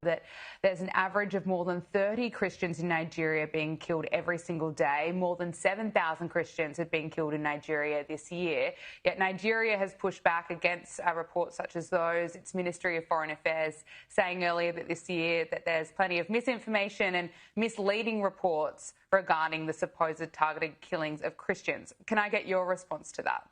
that there's an average of more than 30 Christians in Nigeria being killed every single day. More than 7,000 Christians have been killed in Nigeria this year. Yet Nigeria has pushed back against reports such as those. Its Ministry of Foreign Affairs saying earlier that this year that there's plenty of misinformation and misleading reports regarding the supposed targeted killings of Christians. Can I get your response to that?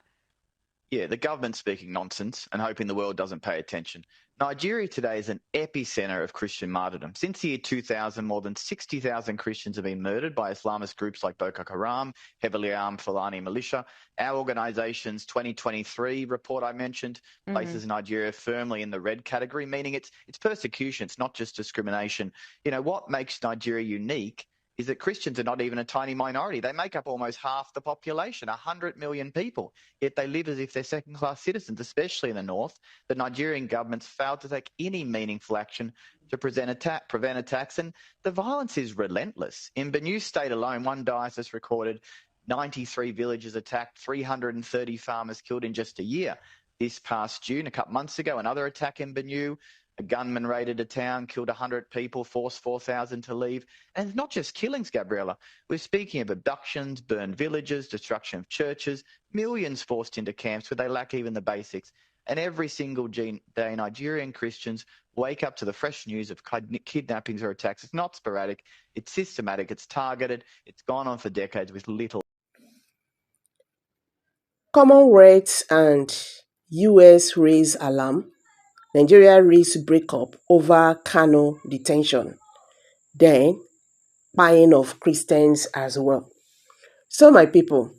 Yeah, the government's speaking nonsense and hoping the world doesn't pay attention. Nigeria today is an epicenter of Christian martyrdom. Since the year 2000, more than 60,000 Christians have been murdered by Islamist groups like Boko Haram, heavily armed Fulani militia. Our organisation's 2023 report I mentioned places Nigeria firmly in the red category, meaning it's persecution, it's not just discrimination. You know, what makes Nigeria unique is that Christians are not even a tiny minority. They make up almost half the population, 100 million people, yet they live as if they're second-class citizens, especially in the north. The Nigerian government's failed to take any meaningful action to prevent attacks, and the violence is relentless. In Benue State alone, one diocese recorded 93 villages attacked, 330 farmers killed in just a year. This past June, a couple months ago, another attack in Benue. A gunman raided a town, killed 100 people, forced 4,000 to leave. And it's not just killings, Gabriella. We're speaking of abductions, burned villages, destruction of churches, millions forced into camps where they lack even the basics. And every single day, Nigerian Christians wake up to the fresh news of kidnappings or attacks. It's not sporadic, it's systematic, it's targeted, it's gone on for decades with little. Commonwealth and US raise alarm. Nigeria risks breakup over Kanu detention. Then, buying of Christians as well. So, my people,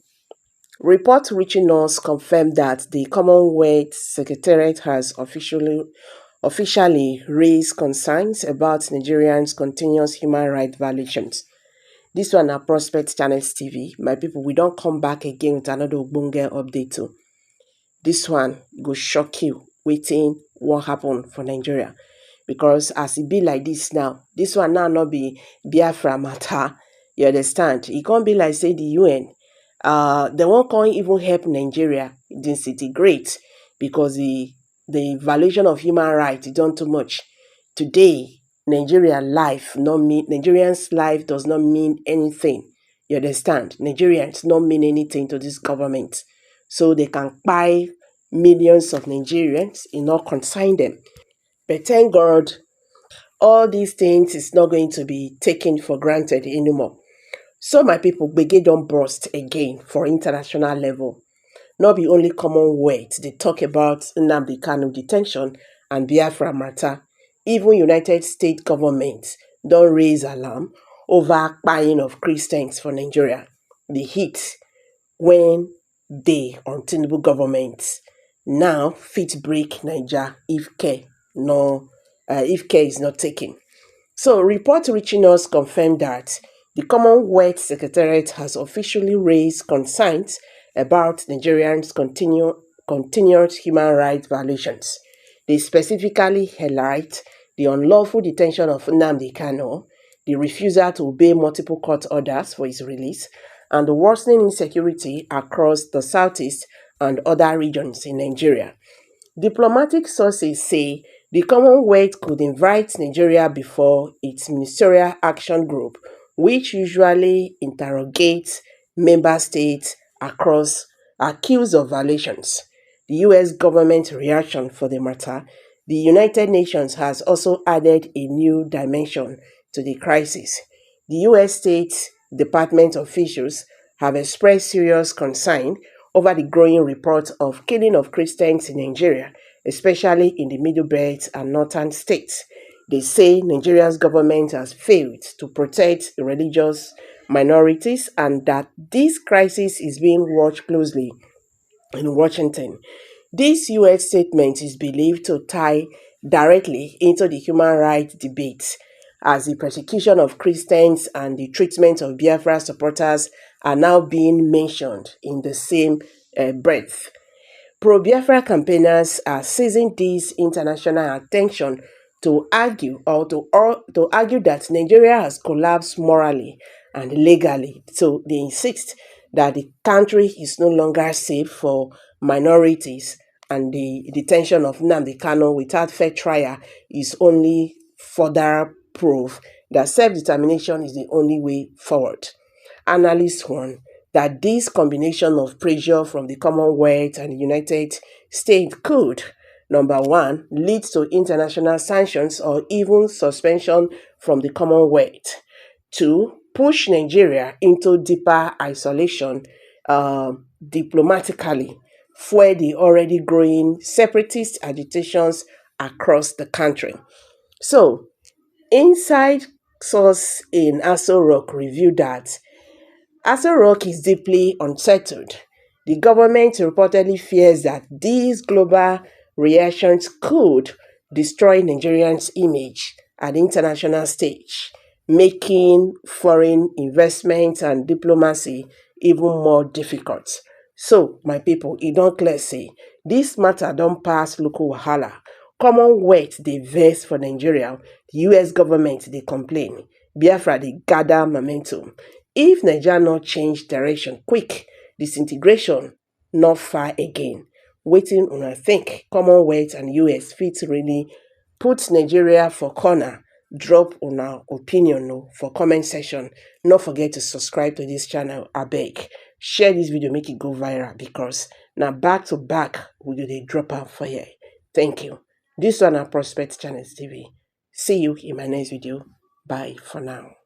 reports reaching us confirm that the Commonwealth Secretariat has officially raised concerns about Nigerians' continuous human rights violations. This one na Prospect Channels TV. My people, we don't come back again with another ogbonge update too. This one go shock you wetin what happened for Nigeria. Because as it be like this now, this one now not be Biafra matter. You understand? It can't be like say the UN. They won't come even help Nigeria disintegrate because the violation of human rights is done too much. Today, Nigerians' life does not mean anything. You understand? Nigerians don't mean anything to this government. So they can buy millions of Nigerians, it not concern them. But thank God, all these things is not going to be taken for granted anymore. So my people, gbege don't burst again for international level. Not be only Commonwealth, they talk about Nnamdi Kanu detention and Biafra matter. Even United States government don't raise alarm over buying of Christians for Nigeria. The hit when they on Tinubu government now fit break Niger if care is not taken. So reports reaching us confirm that the Commonwealth Secretariat has officially raised concerns about Nigerians' continued human rights violations. They specifically highlight the unlawful detention of Nnamdi Kanu, the refusal to obey multiple court orders for his release, and the worsening insecurity across the southeast and other regions in Nigeria. Diplomatic sources say the Commonwealth could invite Nigeria before its Ministerial Action Group, which usually interrogates member states across accused of violations. The US government reaction for the matter, the United Nations has also added a new dimension to the crisis. The US State Department officials have expressed serious concern over the growing reports of killing of Christians in Nigeria, especially in the Middle Belt and northern states. They say Nigeria's government has failed to protect religious minorities and that this crisis is being watched closely in Washington. This US statement is believed to tie directly into the human rights debate, as the persecution of Christians and the treatment of Biafra supporters are now being mentioned in the same breath. Pro-Biafra campaigners are seizing this international attention to argue that Nigeria has collapsed morally and legally. So they insist that the country is no longer safe for minorities and the detention of Nnamdi Kanu without fair trial is only further prove that self-determination is the only way forward. Analysts warn that this combination of pressure from the Commonwealth and the United States could, number one, lead to international sanctions or even suspension from the Commonwealth. Two, push Nigeria into deeper isolation diplomatically, fuel the already growing separatist agitations across the country. So, inside source in Aso Rock revealed that Aso Rock is deeply unsettled. The government reportedly fears that these global reactions could destroy Nigerians' image at the international stage, making foreign investment and diplomacy even more difficult. So, my people, e don clear say this matter don pass local wahala. Commonwealth dey vex for Nigeria, the US government dey complain, Biafra dey gather momentum. If Nigeria no change direction quick, disintegration not far again. Wetin una think? Commonwealth and US fit really put Nigeria for corner. Drop una opinion for comment section. Not forget to subscribe to this channel, abeg. Share this video, make it go viral, because now back to back we go dey drop out for here. Thank you. This one na Prospect Channels TV. See you in my next video. Bye for now.